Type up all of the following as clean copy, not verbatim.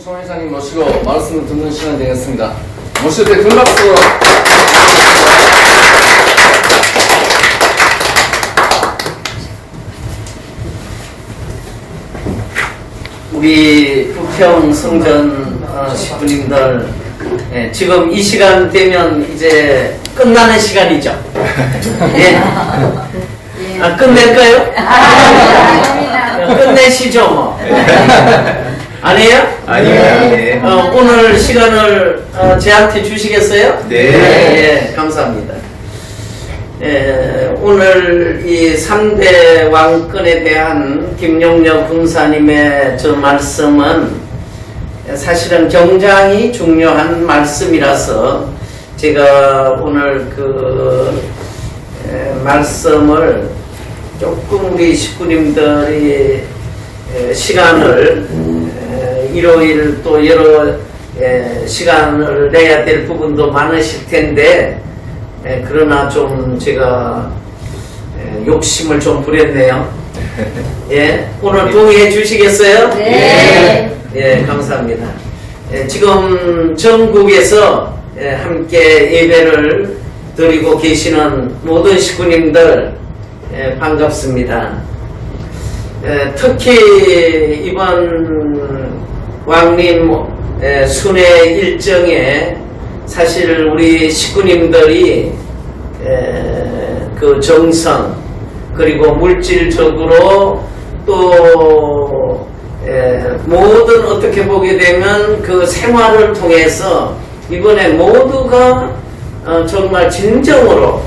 김종청 회장님 모시고 말씀을 듣는 시간이 되겠습니다. 모실 때 큰 박수. 우리 부평 성전 식구님들, 지금 이 시간 되면 이제 끝나는 시간이죠. 예. 끝낼까요? 끝내시죠, 뭐. 아니에요? 아니요. 오늘 시간을 저한테 주시겠어요? 네. 예, 감사합니다. 오늘 이 3대 왕권에 대한 김용렬 군사님의 저 말씀은 사실은 굉장히 중요한 말씀이라서 제가 오늘 그 말씀을 조금 우리 식구님들이 시간을 일요일 또 여러 시간을 내야 될 부분도 많으실 텐데 그러나 좀 제가 욕심을 좀 부렸네요. 예, 오늘 동의해 주시겠어요? 네. 예, 감사합니다. 지금 전국에서 함께 예배를 드리고 계시는 모든 식구님들 반갑습니다. 특히 이번 왕님 순회 일정에 사실 우리 식구님들이 그 정성 그리고 물질적으로 또 모든 어떻게 보게 되면 그 생활을 통해서 이번에 모두가 정말 진정으로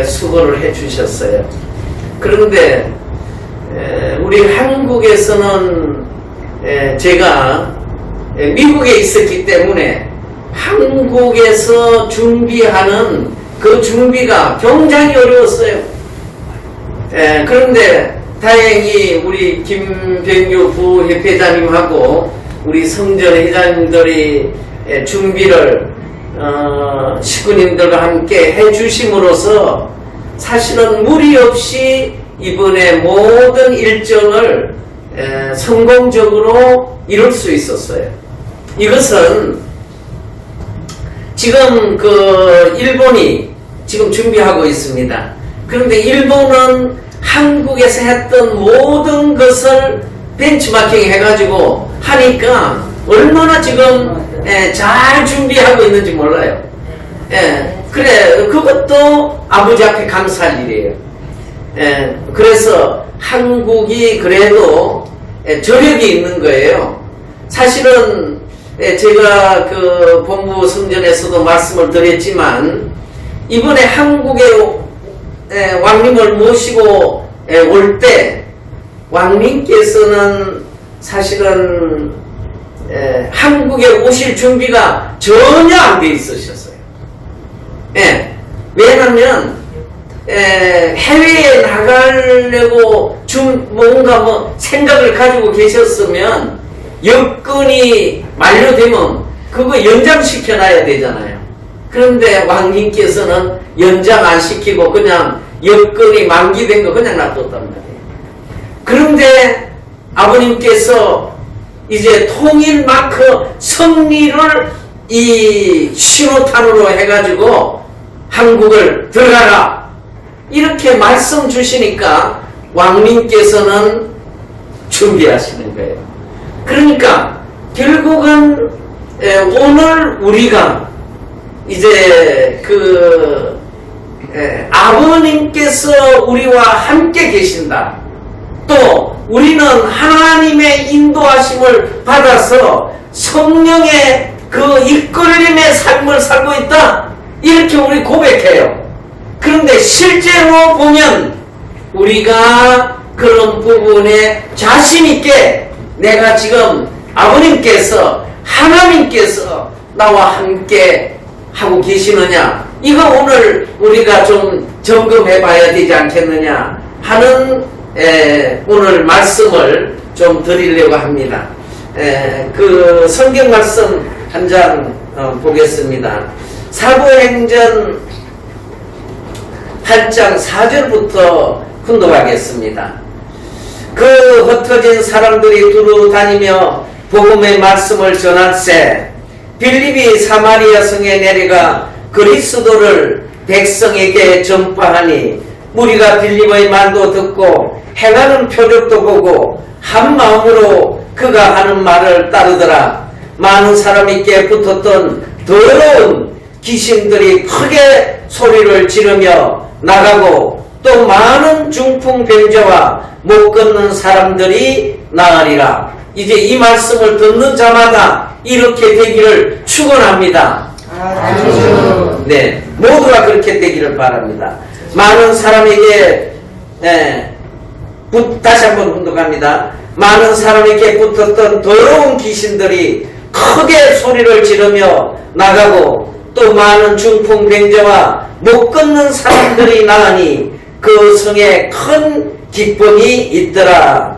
수고를 해 주셨어요. 그런데 우리 한국에서는 제가 미국에 있었기 때문에 한국에서 준비하는 그 준비가 굉장히 어려웠어요. 그런데 다행히 우리 김병규 부협회장님하고 우리 성전 회장님들이 준비를 식구님들과 함께 해주심으로써 사실은 무리 없이 이번에 모든 일정을 성공적으로 이룰 수 있었어요. 이것은 지금 그 일본이 지금 준비하고 있습니다. 그런데 일본은 한국에서 했던 모든 것을 벤치마킹 해가지고 하니까 얼마나 지금 잘 준비하고 있는지 몰라요. 그래, 그것도 아버지 앞에 감사할 일이에요. 그래서 한국이 그래도 저력이 있는 거예요. 사실은 제가 그 본부 성전에서도 말씀을 드렸지만 이번에 한국에 왕님을 모시고 올 때 왕님께서는 사실은 한국에 오실 준비가 전혀 안 돼 있으셨어요. 왜냐하면 해외에 나가려고 뭔가 뭐 생각을 가지고 계셨으면 여건이 만료되면 그거 연장시켜놔야 되잖아요. 그런데 왕님께서는 연장 안 시키고 그냥 여건이 만기된 거 그냥 놔뒀단 말이에요. 그런데 아버님께서 이제 통일 마크 승리를 이 신호탄으로 해가지고 한국을 들어가라 이렇게 말씀 주시니까 왕님께서는 준비하시는 거예요. 그러니까 결국은 오늘 우리가 이제 그 아버님께서 우리와 함께 계신다. 또 우리는 하나님의 인도하심을 받아서 성령의 그 이끌림의 삶을 살고 있다. 이렇게 우리 고백해요. 그런데 실제로 보면 우리가 그런 부분에 자신있게 내가 지금 아버님께서 하나님께서 나와 함께 하고 계시느냐 이거 오늘 우리가 좀 점검해 봐야 되지 않겠느냐 하는 오늘 말씀을 좀 드리려고 합니다. 그 성경 말씀 한 장 보겠습니다. 사도행전 8장 4절부터 훈독하겠습니다. 그 흩어진 사람들이 두루 다니며 복음의 말씀을 전할세 빌립이 사마리아 성에 내려가 그리스도를 백성에게 전파하니 무리가 빌립의 말도 듣고 행하는 표적도 보고 한 마음으로 그가 하는 말을 따르더라. 많은 사람에게 붙었던 더러운 귀신들이 크게 소리를 지르며 나가고 또 많은 중풍병자와 못 걷는 사람들이 나으리라. 이제 이 말씀을 듣는 자마다 이렇게 되기를 축원합니다. 네, 모두가 그렇게 되기를 바랍니다. 많은 사람에게 다시 한번 훈독합니다. 많은 사람에게 붙었던 더러운 귀신들이 크게 소리를 지르며 나가고 또 많은 중풍병자와 못 걷는 사람들이 나으니 그 성에 큰 기쁨이 있더라.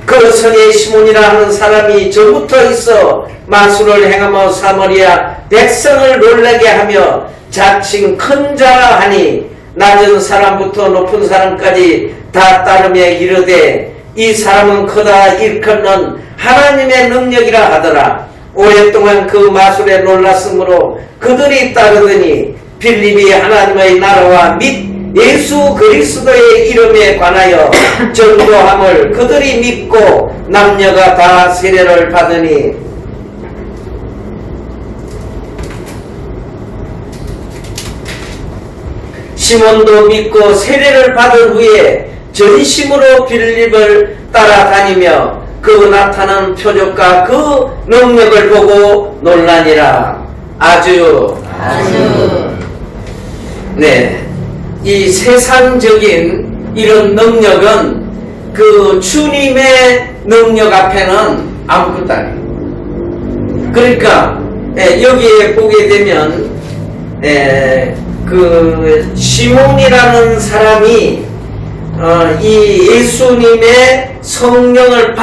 그 성에 시몬이라 하는 사람이 전부터 있어 마술을 행하며 사마리아 백성을 놀라게 하며 자칭 큰 자라 하니 낮은 사람부터 높은 사람까지 다 따르며 이르되 이 사람은 크다 일컫는 하나님의 능력이라 하더라. 오랫동안 그 마술에 놀랐으므로 그들이 따르더니 빌립이 하나님의 나라와 및 예수 그리스도의 이름에 관하여 전도함을 그들이 믿고 남녀가 다 세례를 받으니 시몬도 믿고 세례를 받은 후에 전심으로 빌립을 따라다니며 그 나타난 표적과 그 능력을 보고 놀라니라. 아주 네, 이 세상적인 이런 능력은 그 주님의 능력 앞에는 아무것도 아니에요. 그러니까 여기에 보게 되면 그 시몬이라는 사람이 이 예수님의 성령을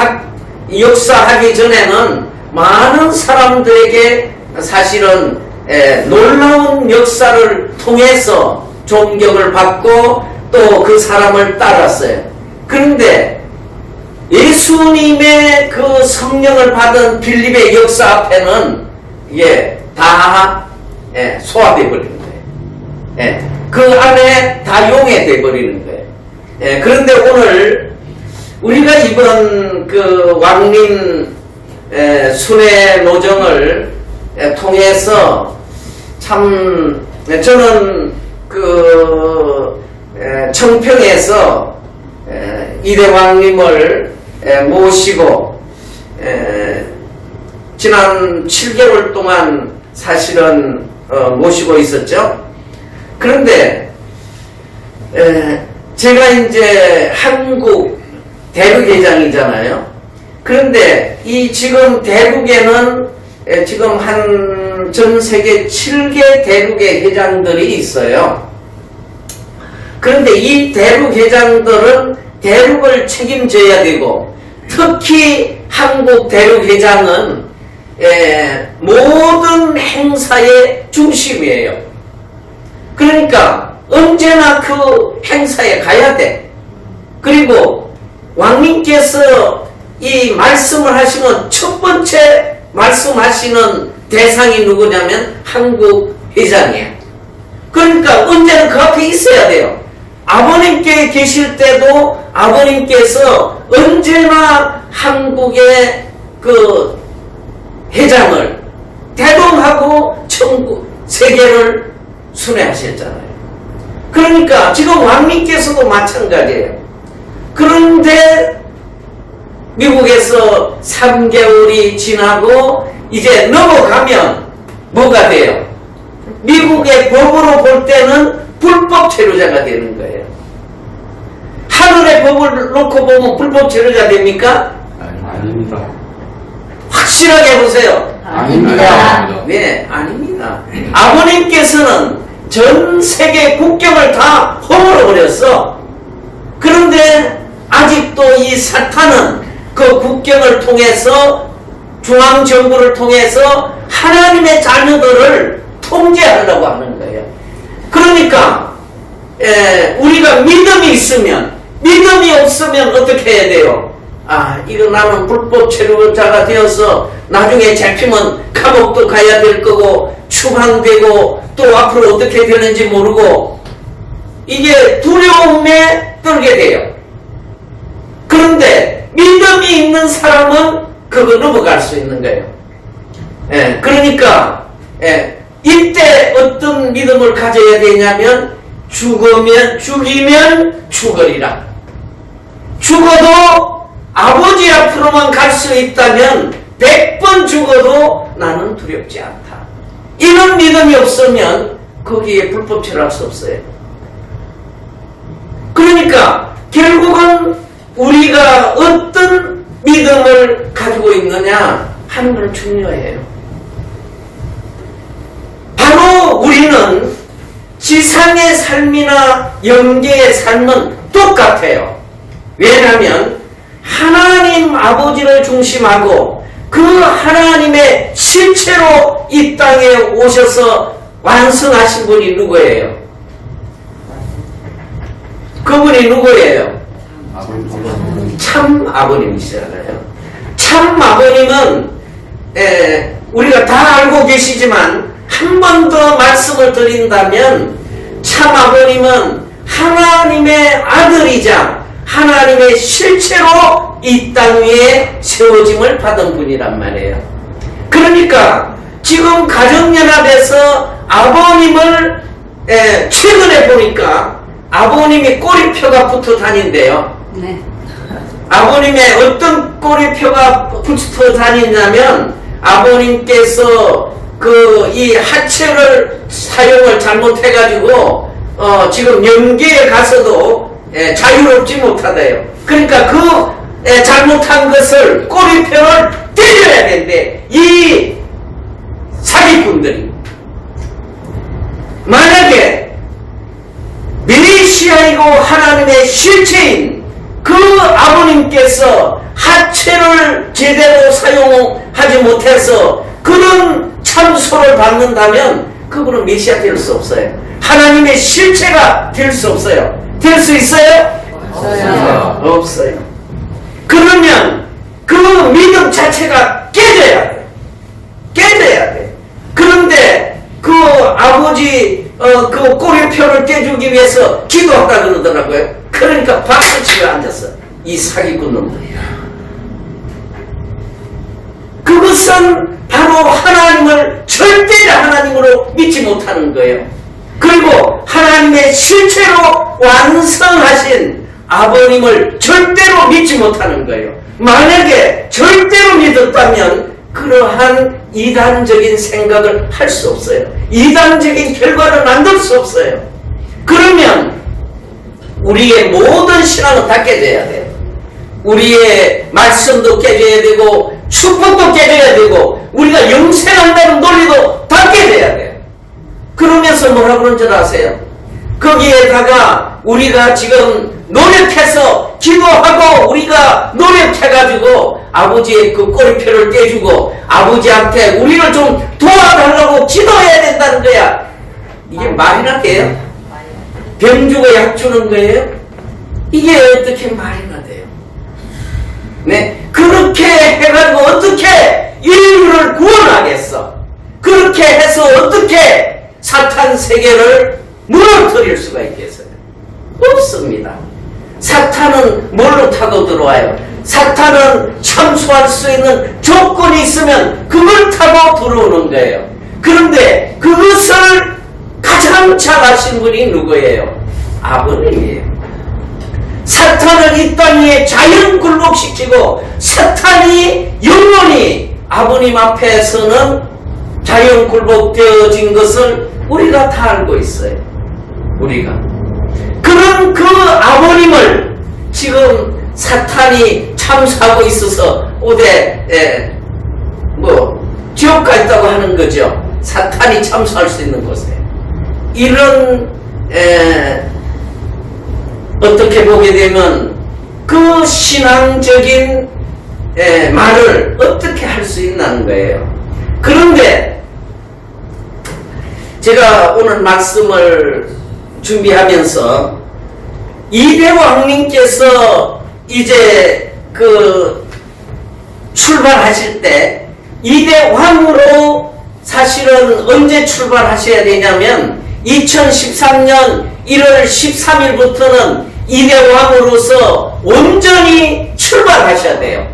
역사하기 전에는 많은 사람들에게 사실은 놀라운 역사를 통해서 존경을 받고 또 그 사람을 따랐어요. 그런데 예수님의 그 성령을 받은 빌립의 역사 앞에는 이게 다 소화돼 버리는 거예요. 그 안에 다 용해돼 버리는 거예요. 그런데 오늘 우리가 이번 그 왕림 순회 노정을 통해서 참 저는 그 청평에서 이대 왕님을 모시고 지난 7개월 동안 사실은 모시고 있었죠. 그런데 제가 이제 한국 대륙회장이잖아요. 그런데 이 지금 대륙에는 지금 한 전 세계 7개 대륙의 회장들이 있어요. 그런데 이 대륙 회장들은 대륙을 책임져야 되고 특히 한국 대륙 회장은 모든 행사의 중심이에요. 그러니까 언제나 그 행사에 가야 돼. 그리고 왕님께서 이 말씀을 하시면 첫 번째 말씀하시는 대상이 누구냐면 한국 회장이에요. 그러니까 언제나 그 앞에 있어야 돼요. 아버님께 계실 때도 아버님께서 언제나 한국의 그 회장을 대동하고 천국 세계를 순회하셨잖아요. 그러니까 지금 왕님께서도 마찬가지예요. 그런데 미국에서 3개월이 지나고 이제 넘어가면 뭐가 돼요? 미국의 법으로 볼 때는 불법 체류자가 되는 거예요. 하늘의 법을 놓고 보면 불법 체류자 됩니까? 아닙니다. 확실하게 해보세요. 아닙니다. 네, 아닙니다. 아버님께서는 전 세계 국경을 다 허물어버렸어. 그런데 아직도 이 사탄은 그 국경을 통해서 중앙정부를 통해서 하나님의 자녀들을 통제하려고 하는 거예요. 그러니까 우리가 믿음이 있으면, 믿음이 없으면 어떻게 해야 돼요? 이거 나는 불법 체류자가 되어서 나중에 잡히면 감옥도 가야 될 거고 추방되고 또 앞으로 어떻게 되는지 모르고 이게 두려움에 떨게 돼요. 그런데 믿음이 있는 사람은 그거 넘어갈 수 있는 거예요. 그러니까 이때 어떤 믿음을 가져야 되냐면 죽이면 죽으리라. 죽어도 아버지 앞으로만 갈 수 있다면 100번 죽어도 나는 두렵지 않다. 이런 믿음이 없으면 거기에 불법 체류할 수 없어요. 그러니까 결국은 우리가 어떤 믿음을 가지고 있느냐 하는 걸 중요해요. 바로 우리는 지상의 삶이나 영계의 삶은 똑같아요. 왜냐하면 하나님 아버지를 중심하고 그 하나님의 실체로 이 땅에 오셔서 완성하신 분이 누구예요? 그분이 누구예요? 참 아버님이시잖아요. 참 아버님은 우리가 다 알고 계시지만 한 번 더 말씀을 드린다면 참 아버님은 하나님의 아들이자 하나님의 실체로 이 땅 위에 세워짐을 받은 분이란 말이에요. 그러니까 지금 가정연합에서 아버님을 최근에 보니까 아버님이 꼬리표가 붙어 다닌대요. 네. 아버님의 어떤 꼬리표가 붙어 다니냐면 아버님께서 이 하체를 사용을 잘못해가지고 지금 영계에 가서도 자유롭지 못하대요. 그러니까 그 잘못한 것을 꼬리표를 때려야 된대. 이 사기꾼들이 만약에 메시아이고 하나님의 실체인 그 아버님께서 하체를 제대로 사용하지 못해서 그런 참소를 받는다면 그분은 메시아 될 수 없어요. 하나님의 실체가 될 수 없어요. 될 수 있어요? 없어요. 그러면 그 믿음 자체가 깨져야 돼. 깨져야 돼. 그런데 그 아버지 그 꼬리표를 떼주기 위해서 기도하라 그러더라고요. 그러니까 박수치고 앉았어. 이 사기꾼 놈들이야. 그것은 바로 하나님을 절대 하나님으로 믿지 못하는 거예요. 그리고 하나님의 실체로 완성하신 아버님을 절대로 믿지 못하는 거예요. 만약에 절대로 믿었다면 그러한 이단적인 생각을 할 수 없어요. 이단적인 결과를 만들 수 없어요. 그러면 우리의 모든 신앙은 다 깨져야 돼요. 우리의 말씀도 깨져야 되고 축복도 깨져야 되고 우리가 영생한다는 논리도 다 깨져야 돼요. 그러면서 뭐라 그런 줄 아세요? 거기에다가 우리가 지금 노력해서 기도하고 우리가 노력해가지고 아버지의 그 꼬리표를 떼주고 아버지한테 우리를 좀 도와달라고 기도해야 된다는 거야. 이게 말이나 돼요? 병 주고 약 주는 거예요? 이게 어떻게 말이나 돼요? 네, 그렇게 해가지고 어떻게 인류를 구원하겠어? 그렇게 해서 어떻게 사탄 세계를 무너뜨릴 수가 있겠어요? 없습니다. 사탄은 뭘로 타고 들어와요? 사탄은 참수할 수 있는 조건이 있으면 그걸 타고 들어오는 거예요. 그런데 그것을 가장 잘 아신 분이 누구예요? 아버님이에요. 사탄을 이 땅 위에 자연 굴복시키고 사탄이 영원히 아버님 앞에서는 자연 굴복되어진 것을 우리가 다 알고 있어요. 우리가 그런 그 아버님을 지금 사탄이 참수하고 있어서 어디 지옥 가 있다고 하는 거죠. 사탄이 참수할 수 있는 곳에 이런 어떻게 보게 되면 그 신앙적인 말을 어떻게 할 수 있는 거예요. 그런데 제가 오늘 말씀을 준비하면서 이대 왕님께서 이제 그 출발하실 때 2대 왕으로 사실은 언제 출발하셔야 되냐면 2013년 1월 13일부터는 2대 왕으로서 온전히 출발하셔야 돼요.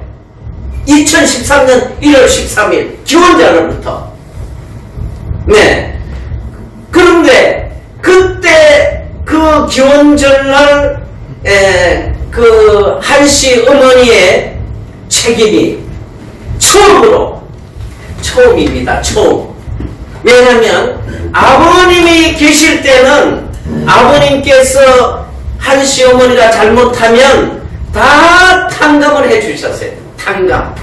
2013년 1월 13일 기원전으로부터. 네. 그런데 그때 그 기원전날 그 한씨 어머니의 책임이 처음입니다. 처음. 왜냐하면 아버님이 계실 때는 아버님께서 한씨 어머니가 잘못하면 다 탕감을 해주셨어요. 탕감.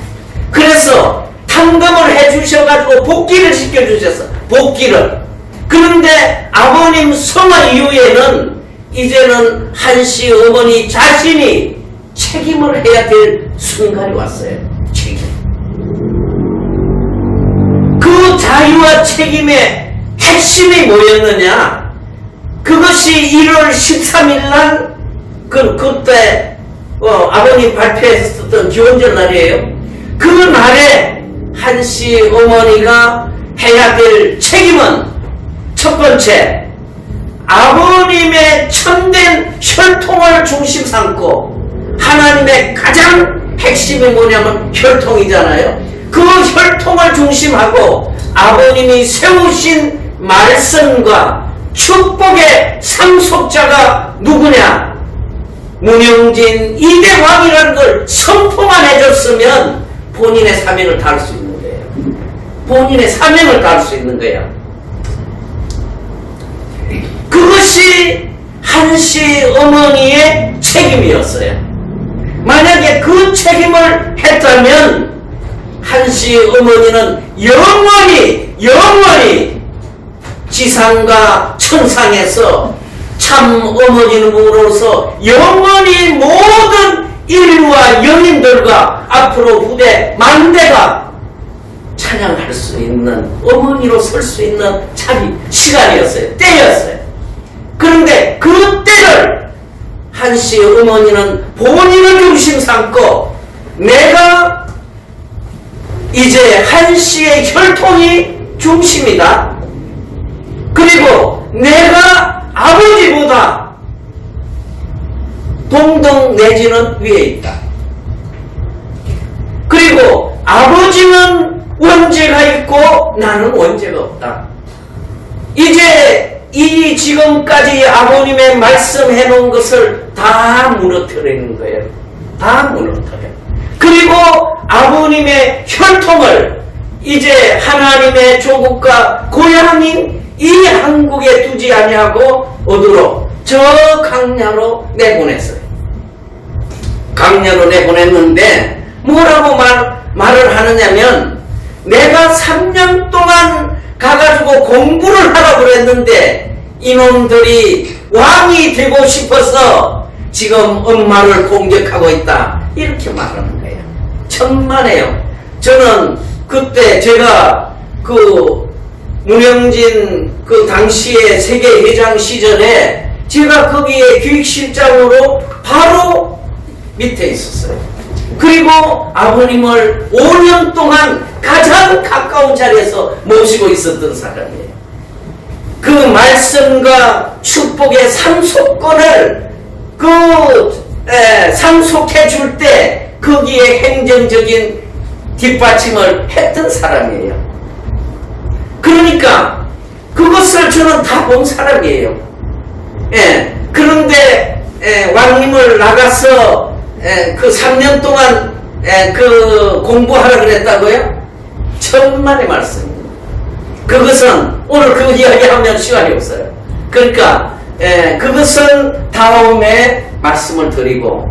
그래서 탕감을 해주셔가지고 복귀를 시켜주셨어. 복귀를. 그런데 아버님 성화 이후에는 이제는 한씨 어머니 자신이 책임을 해야 될 순간이 왔어요. 책임. 그 자유와 책임의 핵심이 뭐였느냐? 그것이 1월 13일 날 그때 아버님 발표했었던 기원전 날이에요. 그 날에 한씨 어머니가 해야 될 책임은 첫 번째, 아버님의 참된 혈통을 중심 삼고, 하나님의 가장 핵심이 뭐냐면 혈통이잖아요. 그 혈통을 중심하고 아버님이 세우신 말씀과 축복의 상속자가 누구냐? 문영진 2대 왕이라는 걸 선포만 해줬으면 본인의 사명을 다할 수 있는 거예요. 본인의 사명을 다할 수 있는 거예요. 그것이 한씨 어머니의 책임이었어요. 만약에 그 책임을 했다면 한씨 어머니는 영원히 지상과 천상에서 참 어머님으로서 영원히 모든 인류와 영인들과 앞으로 후대 만대가 찬양할 수 있는 어머니로 설 수 있는 시간이었어요. 때였어요. 그런데 그 때를 한씨 어머니는 본인을 중심 삼고, 내가 이제 한씨의 혈통이 중심이다. 그리고 내가 아버지보다 동등 내지는 위에 있다. 그리고 아버지는 원죄가 있고 나는 원죄가 없다. 이제 이 지금까지 아버님의 말씀해 놓은 것을 다 무너뜨리는 거예요. 다 무너뜨려. 그리고 아버님의 혈통을 이제 하나님의 조국과 고향인 이 한국에 두지 아니하고 어디로? 저 강야로 내보냈어요. 강야로 내보냈는데 뭐라고 말을 하느냐면, 내가 3년 동안 가가지고 공부를 하라고 그랬는데 이놈들이 왕이 되고 싶어서 지금 엄마를 공격하고 있다. 이렇게 말하는 거예요. 천만에요. 저는 그때 제가 그 문영진 그 당시에 세계회장 시절에 제가 거기에 기획실장으로 바로 밑에 있었어요. 그리고 아버님을 5년 동안 가장 가까운 자리에서 모시고 있었던 사람이에요. 그 말씀과 축복의 상속권을 상속해 줄 때 거기에 행정적인 뒷받침을 했던 사람이에요. 그러니까 그것을 저는 다 본 사람이에요. 그런데 왕님을 나가서 그 3년 동안 그 공부하라 그랬다고요? 천만의 말씀입니다. 그것은 오늘 그 이야기하면 시간이 없어요. 그러니까 그것은 다음에 말씀을 드리고,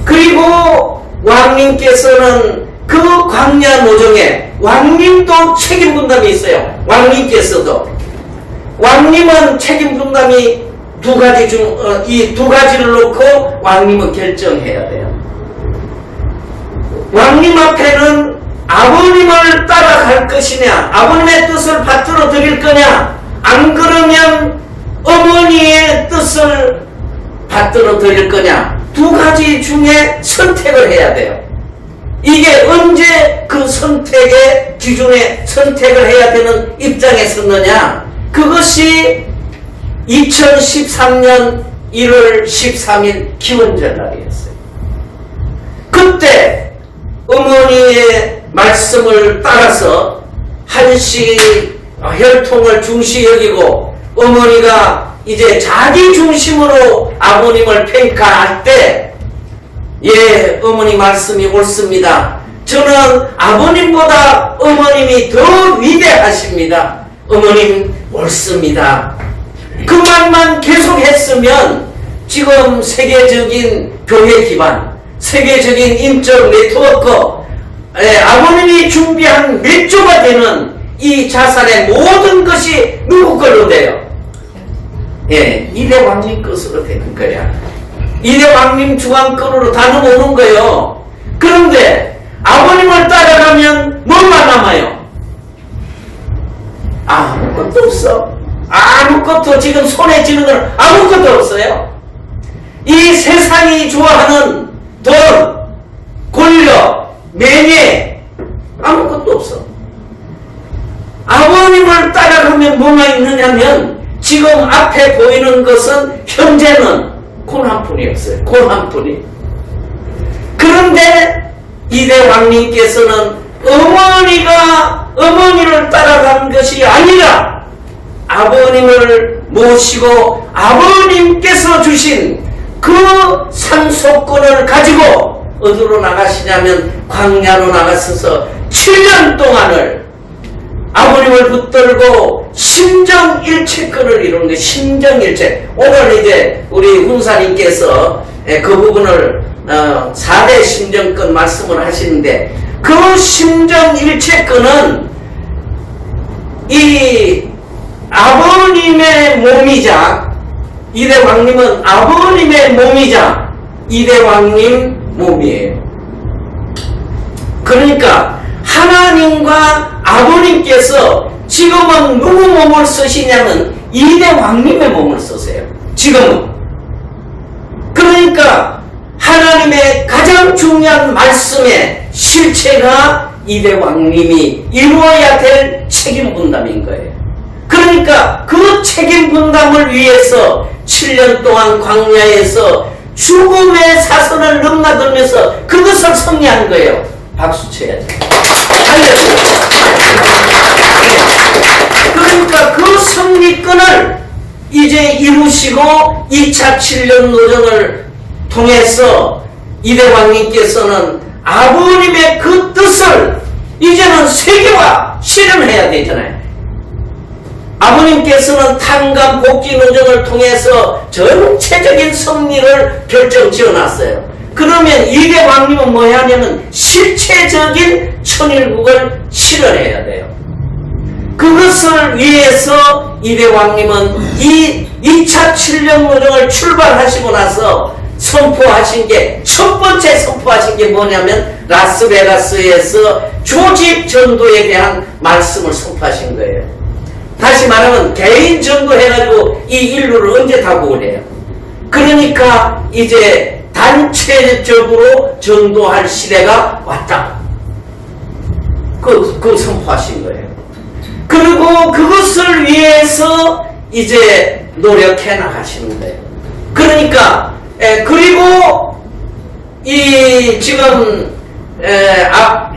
그리고 왕님께서는 그 광야 노정에 왕님도 책임 분담이 있어요. 왕님은 책임 분담이 이 두 가지를 놓고 왕님은 결정해야 돼요. 왕님 앞에는 아버님을 따라갈 것이냐, 아버님의 뜻을 받들어 드릴 거냐, 안 그러면 어머니의 뜻을 받들어 드릴 거냐, 두 가지 중에 선택을 해야 돼요. 이게 언제 그 선택의 기준에 선택을 해야 되는 입장에 섰느냐? 그것이 2013년 1월 13일 기원절 날이었어요. 그때 어머니의 말씀을 따라서 한시 혈통을 중시 여기고 어머니가 이제 자기 중심으로 아버님을 평가할 때, 예, 어머니 말씀이 옳습니다. 저는 아버님보다 어머님이 더 위대하십니다. 어머님 옳습니다. 그 말만 계속 했으면 지금 세계적인 교회 기반, 세계적인 인적 네트워크, 아버님이 준비한 몇 조가 되는 이 자산의 모든 것이 누구 걸로 돼요? 예, 이대 왕님 것으로 되는 거야. 이대 왕님 주관권으로 다 넘어오는 거예요. 그런데 아버님을 따라가면 뭐만 남아요? 아무것도 없어. 아무것도 지금 손에 쥐는 건 아무것도 없어요. 이 세상이 좋아하는 돈, 권력, 명예, 아무것도 없어. 아버님을 따라가면 뭐가 있느냐면 지금 앞에 보이는 것은 현재는 곤 한 푼이 없어요. 곤 한 푼이. 그런데 이대 왕님께서는 어머니를 따라간 것이 아니라 아버님을 모시고 아버님께서 주신 그 상속권을 가지고 어디로 나가시냐면 광야로 나가셔서 7년 동안을 아버님을 붙들고 심정일체권을 이루는 거예요. 심정일체. 오늘 이제 우리 훈사님께서 그 부분을 4대 심정권 말씀을 하시는데, 그 심정일체권은 이 아버님의 몸이자, 이대 왕님은 아버님의 몸이자 이대 왕님 몸이에요. 그러니까 하나님과 아버님께서 지금은 누구 몸을 쓰시냐면 이대 왕님의 몸을 쓰세요. 지금은. 그러니까 하나님의 가장 중요한 말씀의 실체가 이대 왕님이 이루어야 될 책임 분담인 거예요. 그러니까 그 책임 분담을 위해서 7년 동안 광야에서 죽음의 사선을 넘나들면서 그것을 승리한 거예요. 박수 쳐야죠. 그러니까 그 승리권을 이제 이루시고 2차 7년 노정을 통해서 이대 왕님께서는 아버님의 그 뜻을 이제는 세계화 실현해야 되잖아요. 아버님께서는 탄감 복귀 노정을 통해서 전체적인 승리를 결정 지어놨어요. 그러면 이대 왕님은 뭐 해야 하냐면 실체적인 천일국을 실현해야 돼요. 그것을 위해서 이대 왕님은 이 2차 7년 노정을 출발하시고 나서 선포하신 게, 첫 번째 선포하신 게 뭐냐면 라스베가스에서 조직 전도에 대한 말씀을 선포하신 거예요. 다시 말하면 개인 전도해가지고 이 인류를 언제 다 구원해요? 그러니까 이제 단체적으로 전도할 시대가 왔다. 그 선포하신 거예요. 그리고 그것을 위해서 이제 노력해 나가시는 거예요. 그러니까 그리고 이 지금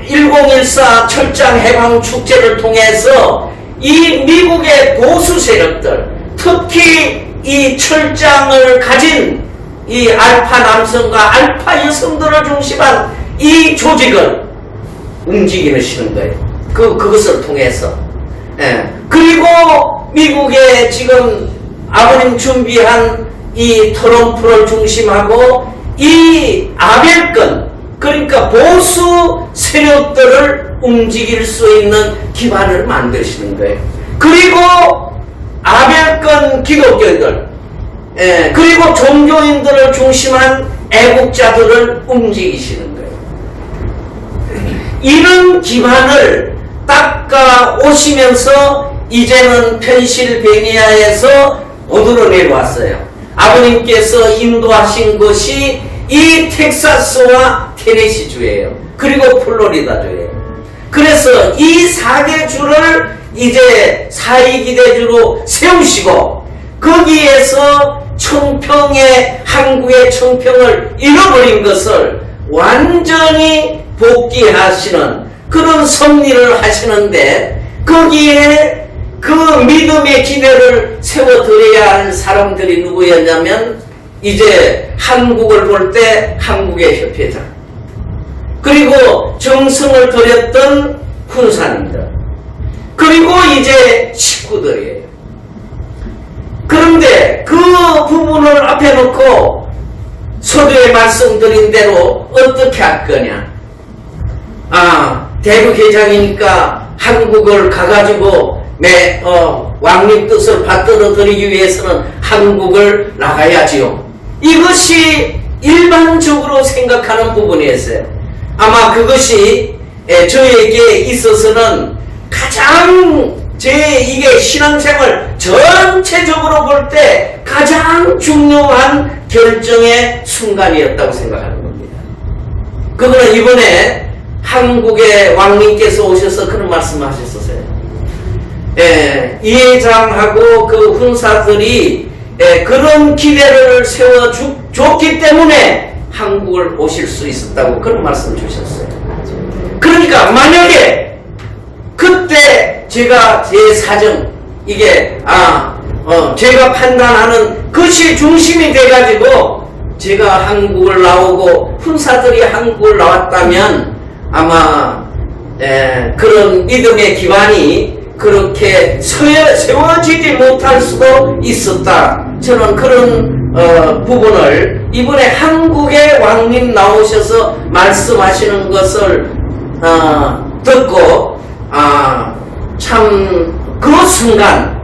1014 철장 해방 축제를 통해서 이 미국의 보수 세력들, 특히 이 철장을 가진 이 알파 남성과 알파 여성들을 중심한 이 조직을 움직이시는 거예요. 그것을 통해서. 그리고 미국의 지금 아버님 준비한 이 트럼프를 중심하고 이 아벨권, 그러니까 보수 세력들을 움직일 수 있는 기반을 만드시는 거예요. 그리고 아벨권 기독교인들, 그리고 종교인들을 중심한 애국자들을 움직이시는 거예요. 이런 기반을 닦아 오시면서 이제는 펜실베니아에서 어디로 내려왔어요? 아버님께서 인도하신 것이 이 텍사스와 테네시주예요. 그리고 플로리다주예요. 그래서 이 4개 주를 이제 사이기대주로 세우시고 거기에서 청평의 한국의 청평을 잃어버린 것을 완전히 복귀하시는 그런 섭리를 하시는데 거기에 그 믿음의 기대를 세워드려야 할 사람들이 누구였냐면 이제 한국을 볼 때 한국의 협회장 그리고 정성을 들였던 군사님들 그리고 이제 식구들이에요. 그런데 그 부분을 앞에 놓고 서두에 말씀드린 대로 어떻게 할 거냐. 대국회장이니까 한국을 가가지고 왕님 뜻을 받들어 드리기 위해서는 한국을 나가야지요. 이것이 일반적으로 생각하는 부분이었어요. 아마 그것이 저에게 있어서는 가장 이게 신앙생활 전체적으로 볼 때 가장 중요한 결정의 순간이었다고 생각하는 겁니다. 그거는 이번에 한국의 왕님께서 오셔서 그런 말씀을 하셨었어요. 이 회장하고 그 훈사들이 그런 기대를 세워줬기 때문에 한국을 오실 수 있었다고 그런 말씀을 주셨어요. 그러니까 만약에 그때 제가 제 사정 이게 제가 판단하는 것이 중심이 돼가지고 제가 한국을 나오고 훈사들이 한국을 나왔다면 아마 그런 믿음의 기반이 그렇게 세워지지 못할 수도 있었다. 저는 그런 부분을 이번에 한국의 왕님 나오셔서 말씀하시는 것을 듣고 참 그 순간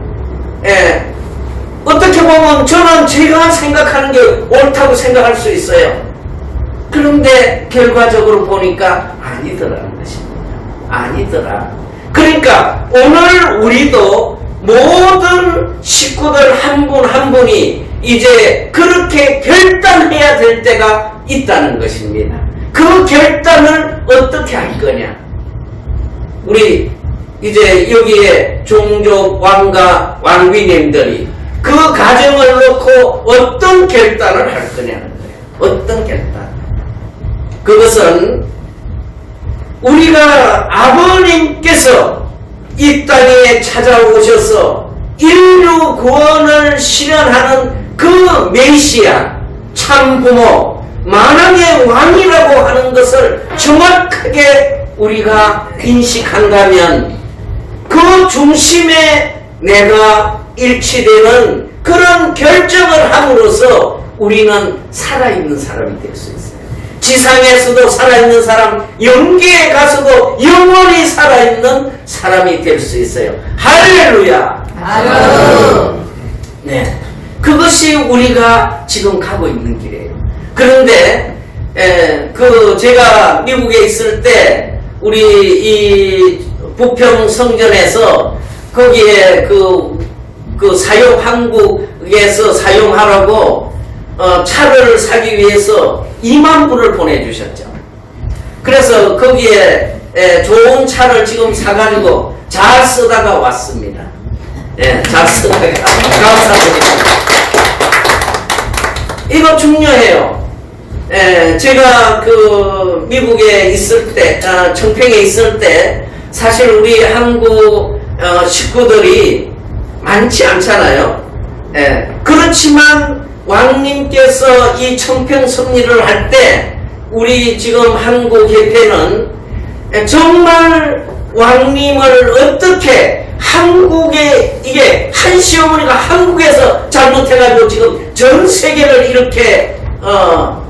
어떻게 보면 저는 제가 생각하는 게 옳다고 생각할 수 있어요. 그런데 결과적으로 보니까 아니더라는 것입니다. 아니더라. 그러니까 오늘 우리도 모든 식구들 한 분 한 분이 이제 그렇게 결단해야 될 때가 있다는 것입니다. 그 결단을 어떻게 할 거냐. 우리 이제 여기에 종족 왕과 왕비님들이 그 가정을 놓고 어떤 결단을 할 거냐는 거예요. 어떤 결단. 그것은 우리가 아버님께서 이 땅에 찾아오셔서 인류 구원을 실현하는 그 메시아 참부모 만왕의 왕이라고 하는 것을 정확하게 우리가 인식한다면 그 중심에 내가 일치되는 그런 결정을 함으로써 우리는 살아있는 사람이 될 수 있어요. 지상에서도 살아있는 사람, 영계에 가서도 영원히 살아있는 사람이 될 수 있어요. 할렐루야! 아멘. 네, 그것이 우리가 지금 가고 있는 길이에요. 그런데 제가 미국에 있을 때 우리 이 부평 성전에서 거기에 한국에서 사용하라고 차를 사기 위해서 2만 불을 보내주셨죠. 그래서 거기에 좋은 차를 지금 사가지고 잘 쓰다가 왔습니다. 잘 쓰다가 감사드립니다. 이거 중요해요. 제가 미국에 있을 때, 청평에 있을 때 사실 우리 한국 식구들이 많지 않잖아요. 그렇지만 왕님께서 이 청평 섭리를 할 때 우리 지금 한국 협회는 정말 왕님을 어떻게 한국에 이게 한 시어머니가 한국에서 잘못해가지고 지금 전 세계를 이렇게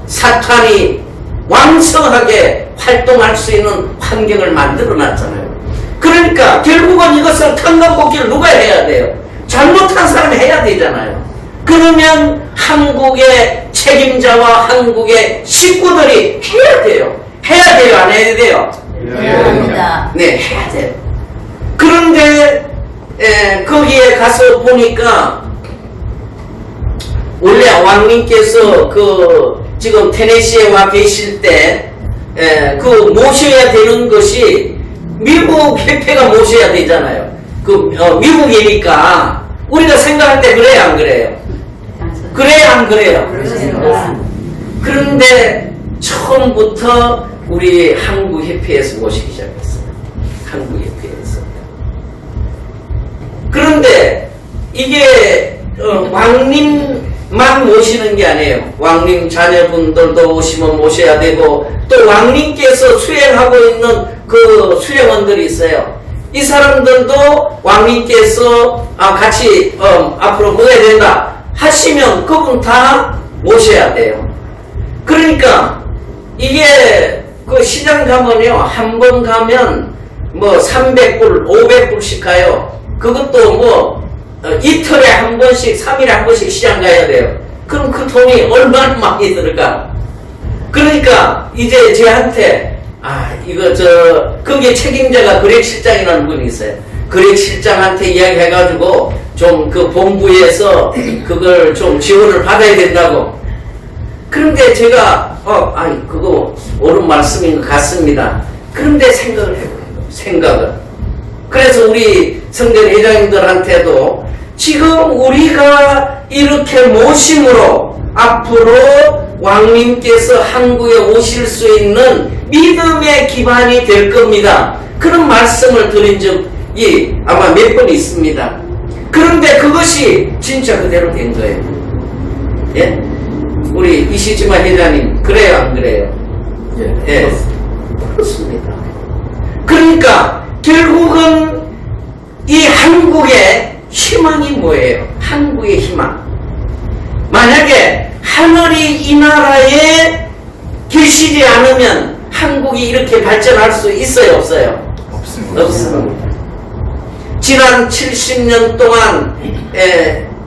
사탄이 왕성하게 활동할 수 있는 환경을 만들어 놨잖아요. 그러니까 결국은 이것을 탕감복귀를 누가 해야 돼요? 잘못한 사람이 해야 되잖아요. 그러면 한국의 책임자와 한국의 식구들이 해야 돼요. 해야 돼요? 안 해야 돼요? 해야 합니다. 네, 해야 돼요. 그런데 거기에 가서 보니까 원래 왕님께서 지금 테네시에 와 계실 때 그 모셔야 되는 것이 미국 협회가 모셔야 되잖아요. 미국이니까 우리가 생각할 때 그래요, 안 그래요? 그래요, 안 그래요? 그렇습니다. 그런데 처음부터 우리 한국협회에서 모시기 시작했어요. 한국협회에서. 그런데 이게 왕님만 모시는 게 아니에요. 왕님 자녀분들도 오시면 모셔야 되고 또 왕님께서 수행하고 있는 그 수행원들이 있어요. 이 사람들도 왕님께서 같이 앞으로 모여야 된다 하시면 그분 다 모셔야 돼요. 그러니까 이게 그 시장 가면요, 한 번 가면 뭐 300불, 500불씩 가요. 그것도 뭐 이틀에 한 번씩, 3일에 한 번씩 시장 가야 돼요. 그럼 그 돈이 얼마나 많이 들어가? 그러니까 이제 저한테 거기에 책임자가 그렉실장이라는 분이 있어요. 그렉실장한테 이야기해가지고 좀 그 본부에서 그걸 좀 지원을 받아야 된다고. 그런데 제가 그거 옳은 말씀인 것 같습니다. 그런데 생각을 해보는 거예요. 생각을. 그래서 우리 성전 회장님들한테도 지금 우리가 이렇게 모심으로 앞으로 왕님께서 한국에 오실 수 있는 믿음의 기반이 될 겁니다. 그런 말씀을 드린 적이 아마 몇 번 있습니다. 그런데 그것이 진짜 그대로 된 거예요. 예? 우리 이시지마 회장님 그래요, 안 그래요? 예. 그렇습니다. 그러니까 결국은 이 한국의 희망이 뭐예요? 한국의 희망. 만약에 하늘이 이 나라에 계시지 않으면 한국이 이렇게 발전할 수 있어요, 없어요? 없습니다. 지난 70년 동안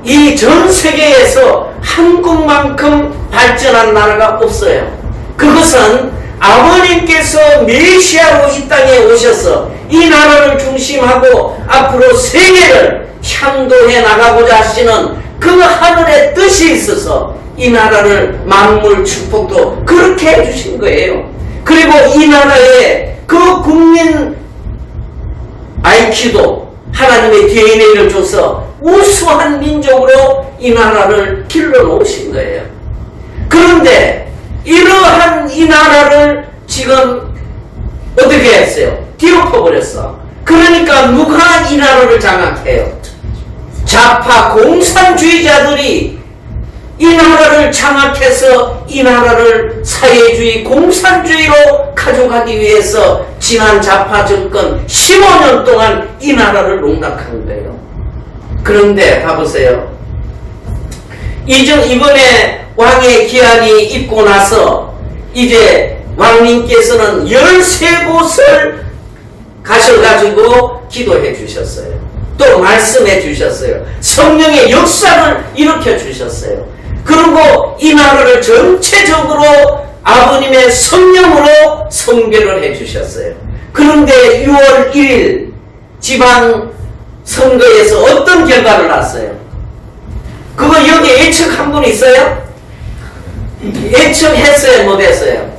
이 전 세계에서 한국만큼 발전한 나라가 없어요. 그것은 아버님께서 메시아로 이 땅에 오셔서 이 나라를 중심하고 앞으로 세계를 향도해 나가고자 하시는 그 하늘의 뜻이 있어서 이 나라를 만물 축복도 그렇게 해주신 거예요. 그리고 이 나라의 그 국민 IQ도 하나님의 DNA를 줘서 우수한 민족으로 이 나라를 길러놓으신 거예요. 그런데 이러한 이 나라를 지금 어떻게 했어요? 뒤엎어버렸어. 그러니까 누가 이 나라를 장악해요? 좌파 공산주의자들이 이 나라를 장악해서 이 나라를 사회주의 공산주의로 가져가기 위해서 지난 좌파 정권 15년 동안 이 나라를 농락한 거예요. 그런데 봐보세요. 이번에 왕의 기한이 있고 나서 이제 왕님께서는 13곳을 가셔가지고 기도해 주셨어요. 또 말씀해 주셨어요. 성령의 역사를 일으켜 주셨어요. 그리고 이 나라를 전체적으로 아버님의 성령으로 성별을 해 주셨어요. 그런데 6월 1일 지방 선거에서 어떤 결과를 났어요? 그거 여기 예측한 분 있어요? 예측했어요? 못했어요?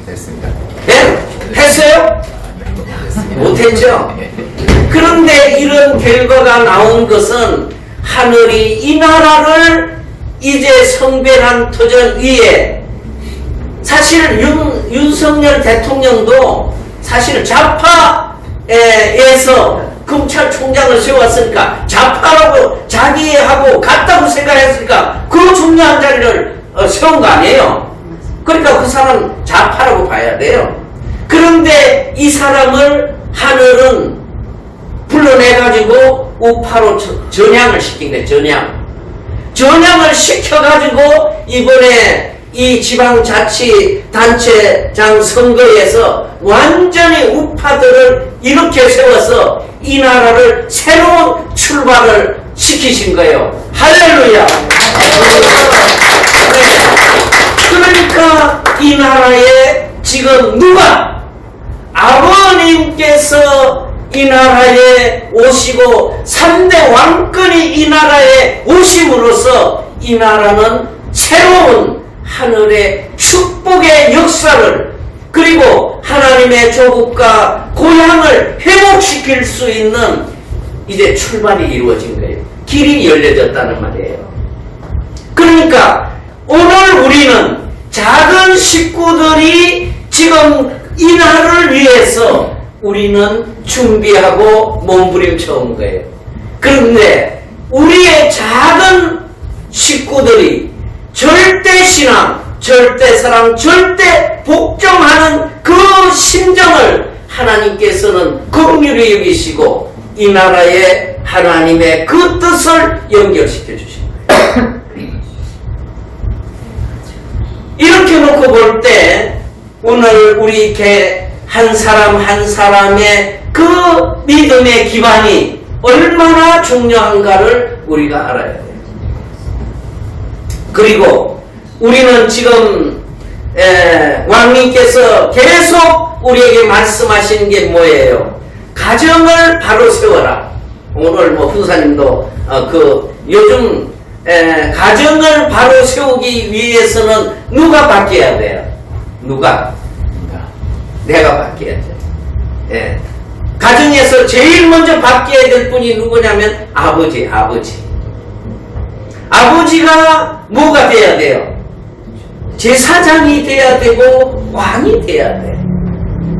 됐습니다. 네? 했어요? 못했죠? 그런데 이런 결과가 나온 것은 하늘이 이 나라를 이제 성별한 터전 위에 사실 윤석열 대통령도 사실 좌파에서 검찰총장을 세웠으니까 좌파라고 자기하고 같다고 생각했으니까 그 중요한 자리를 세운 거 아니에요. 그러니까 그 사람 좌파라고 봐야 돼요. 그런데 이 사람을 하늘은 불러내가지고 우파로 전향을 시킨 거예요. 전향을 시켜가지고 이번에 이 지방자치단체장 선거에서 완전히 우파들을 이렇게 세워서 이 나라를 새로운 출발을 시키신 거예요. 할렐루야! 그러니까 이 나라에 지금 누가 아버님께서 이 나라에 오시고 3대 왕권이 이 나라에 오심으로써 이 나라는 새로운 하늘의 축복의 역사를 그리고 하나님의 조국과 고향을 회복시킬 수 있는 이제 출발이 이루어진 거예요. 길이 열려졌다는 말이에요. 그러니까 오늘 우리는 작은 식구들이 지금 이 날을 위해서 우리는 준비하고 몸부림쳐 온 거예요. 그런데 우리의 작은 식구들이 절대 신앙, 절대 사랑, 절대 복종하는 그 심정을 하나님께서는 긍휼히 여기시고 이 나라에 하나님의 그 뜻을 연결시켜 주신 거예요. 이렇게 놓고 볼 때 오늘 우리 한 사람 한 사람의 그 믿음의 기반이 얼마나 중요한가를 우리가 알아야 돼요. 그리고 우리는 지금 왕님께서 계속 우리에게 말씀하시는 게 뭐예요? 가정을 바로 세워라. 오늘 뭐 훈사님도 요즘 가정을 바로 세우기 위해서는 누가 바뀌어야 돼요? 누가? 내가 바뀌어야 돼. 예. 가정에서 제일 먼저 바뀌어야 될 분이 누구냐면 아버지가 뭐가 돼야 돼요? 제사장이 돼야 되고 왕이 돼야 돼.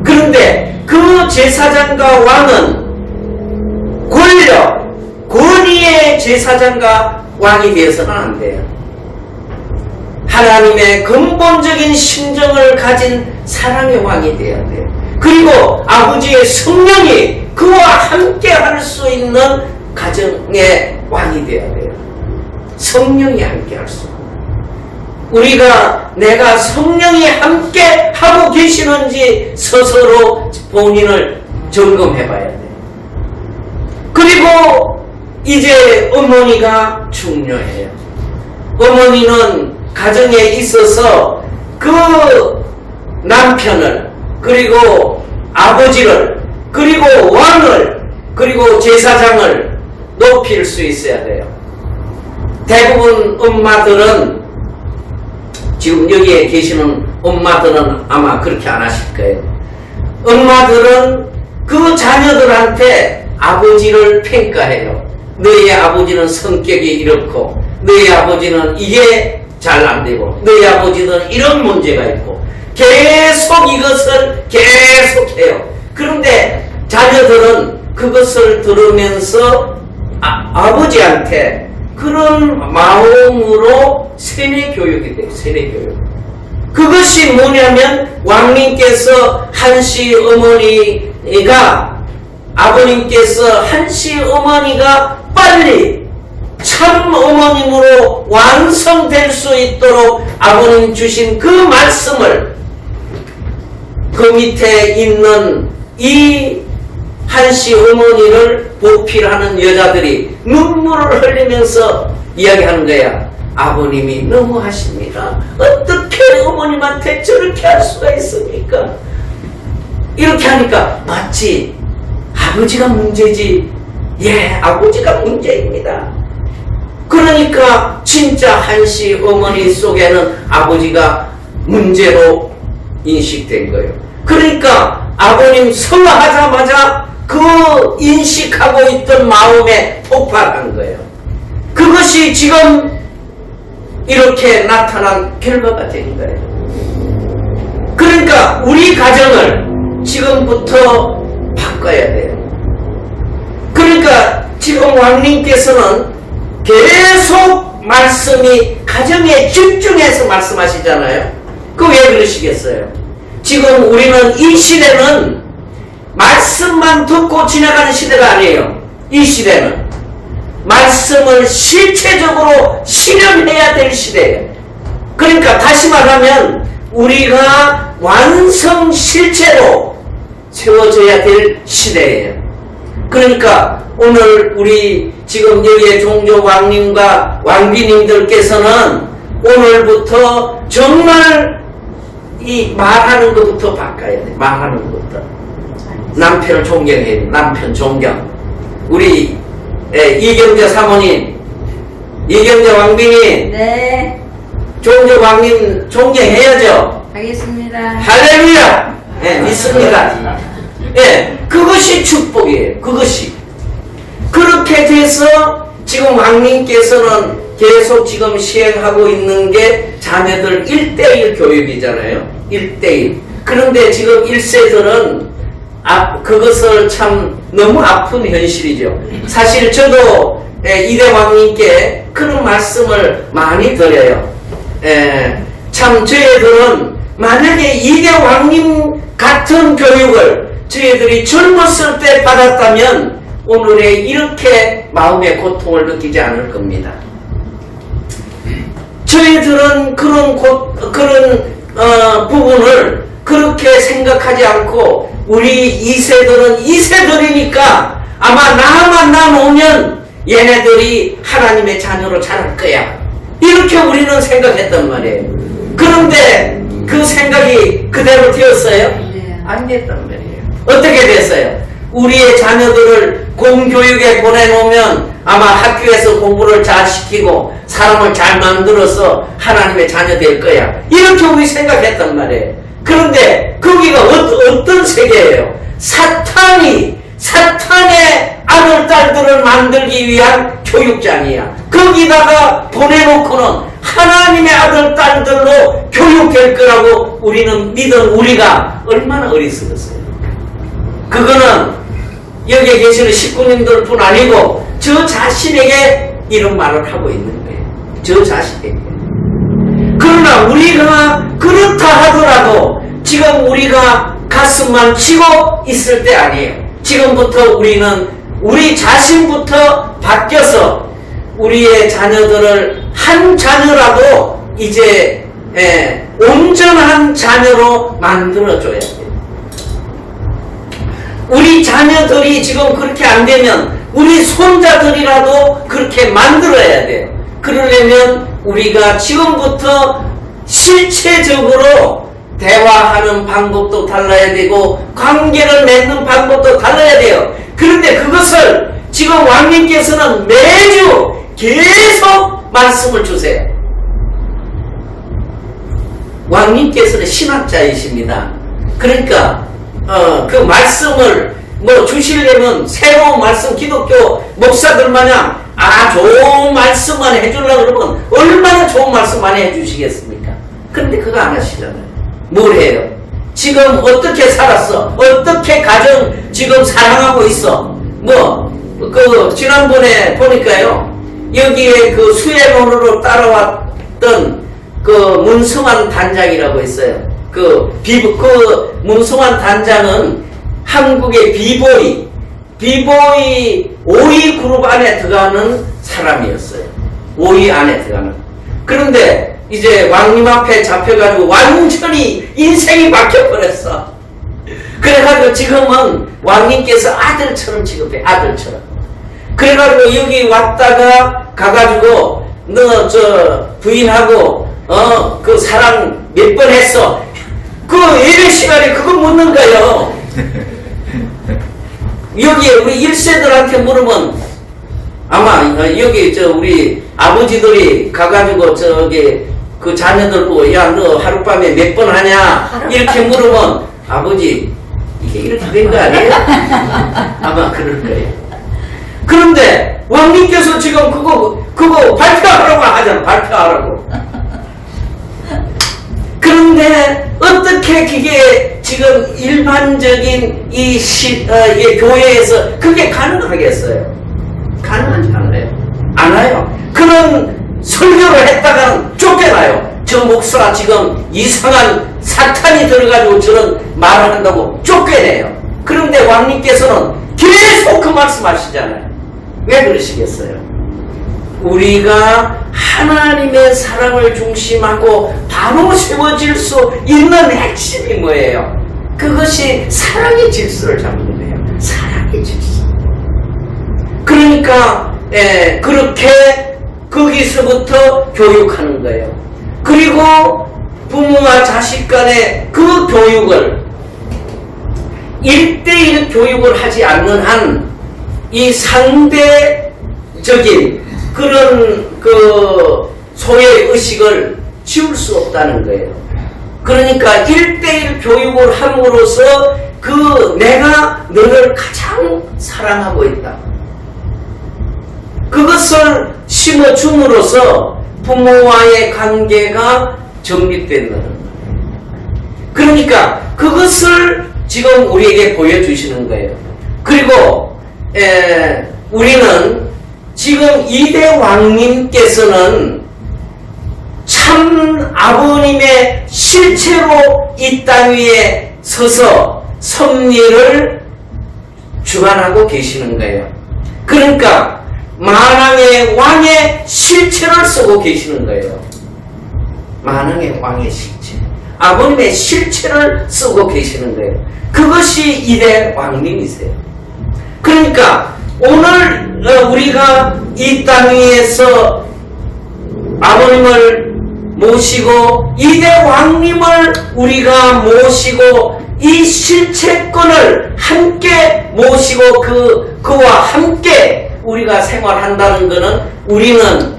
그런데 그 제사장과 왕은 권위의 제사장과 왕이 되어서는 안 돼요. 하나님의 근본적인 심정을 가진 사랑의 왕이 되어야 돼요. 그리고 아버지의 성령이 그와 함께 할 수 있는 가정의 왕이 되어야 돼요. 성령이 함께 할 수 있는. 내가 성령이 함께 하고 계시는지 스스로 본인을 점검해 봐야 돼요. 그리고 이제 어머니가 중요해요. 어머니는 가정에 있어서 그 남편을, 그리고 아버지를, 그리고 왕을, 그리고 제사장을 높일 수 있어야 돼요. 대부분 엄마들은, 지금 여기에 계시는 엄마들은 아마 그렇게 안 하실 거예요. 엄마들은 그 자녀들한테 아버지를 평가해요. 너희 아버지는 성격이 이렇고, 너희 아버지는 이게 잘 안 되고, 너희 아버지는 이런 문제가 있고, 계속 이것을 계속해요. 그런데 자녀들은 그것을 들으면서 아버지한테 그런 마음으로 세뇌 교육이 돼요. 세뇌 교육. 그것이 뭐냐면 왕님께서 한시 어머니가, 아버님께서 한시 어머니가 빨리 참 어머님으로 완성될 수 있도록 아버님 주신 그 말씀을 그 밑에 있는 이 한시 어머니를 보필하는 여자들이 눈물을 흘리면서 이야기하는 거야. 아버님이 너무하십니다. 어떻게 어머님한테 저렇게 할 수가 있습니까? 이렇게 하니까 맞지? 아버지가 문제지. 예, 아버지가 문제입니다. 그러니까 진짜 한시 어머니 속에는 아버지가 문제로 인식된 거예요. 그러니까 아버님 성화하자마자 그 인식하고 있던 마음에 폭발한 거예요. 그것이 지금 이렇게 나타난 결과가 된 거예요. 그러니까 우리 가정을 지금부터 바꿔야 돼요. 그러니까 지금 왕님께서는 계속 말씀이 가정에 집중해서 말씀하시잖아요. 그 왜 그러시겠어요? 지금 우리는 이 시대는 말씀만 듣고 지나가는 시대가 아니에요. 이 시대는 말씀을 실체적으로 실현해야 될 시대예요. 그러니까 다시 말하면 우리가 완성 실체로 세워져야 될 시대예요. 그러니까 오늘 우리 지금 여기에 종조 왕님과 왕비님들께서는 오늘부터 정말 이 말하는 것부터 바꿔야 돼. 말하는 것부터. 남편을 존경해야 돼. 남편 존경. 우리 이경재 사모님, 이경재 왕비님, 네. 종조 왕님 존경해야죠. 하겠습니다. 할렐루야! 예, 믿습니다. 예, 그것이 축복이에요. 그것이. 그렇게 돼서 지금 왕님께서는 계속 지금 시행하고 있는 게 자녀들 1:1 교육이잖아요. 1:1. 그런데 지금 1세들은 그것을 참 너무 아픈 현실이죠. 사실 저도 이대 왕님께 그런 말씀을 많이 드려요. 참 저희들은 만약에 이대 왕님 같은 교육을 저희들이 젊었을 때 받았다면 오늘에 이렇게 마음의 고통을 느끼지 않을 겁니다. 저희들은 그런 부분을 그렇게 생각하지 않고 우리 2세들은 2세들이니까 아마 나만 남오면 얘네들이 하나님의 자녀로 자랄 거야. 이렇게 우리는 생각했단 말이에요. 그런데 그 생각이 그대로 되었어요? 안 됐단 말이에요. 어떻게 됐어요? 우리의 자녀들을 공교육에 보내놓으면 아마 학교에서 공부를 잘 시키고 사람을 잘 만들어서 하나님의 자녀 될 거야. 이렇게 우리 생각했단 말이에요. 그런데 거기가 어떤 세계예요? 사탄의 아들, 딸들을 만들기 위한 교육장이야. 거기다가 보내놓고는 하나님의 아들, 딸들로 교육될 거라고 우리는 믿은 우리가 얼마나 어리석었어요. 그거는 여기에 계시는 식구님들 뿐 아니고 저 자신에게 이런 말을 하고 있는 거예요. 저 자신에게. 그러나 우리가 그렇다 하더라도 지금 우리가 가슴만 치고 있을 때 아니에요. 지금부터 우리는 우리 자신부터 바뀌어서 우리의 자녀들을 한 자녀라도 이제 온전한 자녀로 만들어줘야 돼요. 우리 자녀들이 지금 그렇게 안 되면 우리 손자들이라도 그렇게 만들어야 돼요. 그러려면 우리가 지금부터 실체적으로 대화하는 방법도 달라야 되고 관계를 맺는 방법도 달라야 돼요. 그런데 그것을 지금 왕님께서는 매주 계속 말씀을 주세요. 왕님께서는 신학자이십니다. 그러니까 그 말씀을 주시려면 새로운 말씀 기독교 목사들 마냥 좋은 말씀만 해주려고 그러면 얼마나 좋은 말씀 많이 해주시겠습니까? 그런데 그거 안 하시잖아요. 뭘 해요? 지금 어떻게 살았어? 어떻게 가정 지금 사랑하고 있어? 지난번에 보니까요, 여기에 그 수혜론으로 따라왔던 그 문성환 단장이라고 있어요. 그 문성환 단장은 한국의 비보이 5위 그룹 안에 들어가는 사람이었어요. 5위 안에 들어가는. 그런데 이제 왕님 앞에 잡혀가지고 완전히 인생이 바뀌어버렸어. 그래가지고 지금은 왕님께서 아들처럼 취급해. 아들처럼. 그래가지고 여기 왔다가 가가지고 너 부인하고 그 사랑 몇 번 했어. 그 예배 시간에 그거 묻는 거예요. 여기에 우리 1세들한테 물으면 아마 여기 우리 아버지들이 가가지고 그 자녀들 보고 야 너 하룻밤에 몇 번 하냐 이렇게 물으면 아버지 이게 이렇게 된 거 아니에요? 아마 그럴 거예요. 그런데 왕님께서 지금 그거 발표하라고 하잖아. 발표하라고. 그런데 어떻게 그게 지금 일반적인 이 교회에서 그게 가능하겠어요? 가능하지 않아요. 안 와요. 그런 설교를 했다가는 쫓겨나요. 저 목사 지금 이상한 사탄이 들어가지고 저런 말을 한다고 쫓겨내요. 그런데 왕님께서는 계속 그 말씀하시잖아요. 왜 그러시겠어요? 우리가 하나님의 사랑을 중심하고 바로 세워질 수 있는 핵심이 뭐예요? 그것이 사랑의 질서를 잡는 거예요. 사랑의 질서. 그러니까 그렇게 거기서부터 교육하는 거예요. 그리고 부모와 자식 간의 그 교육을 1:1 교육을 하지 않는 한 이 상대적인 그런 그 소외 의식을 지울 수 없다는 거예요. 그러니까 1대1 교육을 함으로써 그 내가 너를 가장 사랑하고 있다. 그것을 심어줌으로써 부모와의 관계가 정립된다는 거예요. 그러니까 그것을 지금 우리에게 보여주시는 거예요. 그리고 우리는 지금 이대 왕님께서는 참 아버님의 실체로 이 땅 위에 서서 섭리를 주관하고 계시는 거예요. 그러니까 만왕의 왕의 실체를 쓰고 계시는 거예요. 만왕의 왕의 실체, 아버님의 실체를 쓰고 계시는 거예요. 그것이 이대 왕님이세요. 그러니까 오늘 우리가 이 땅 위에서 아버님을 모시고 이대 왕님을 우리가 모시고 이 실체권을 함께 모시고 그와 함께 우리가 생활한다는 것은 우리는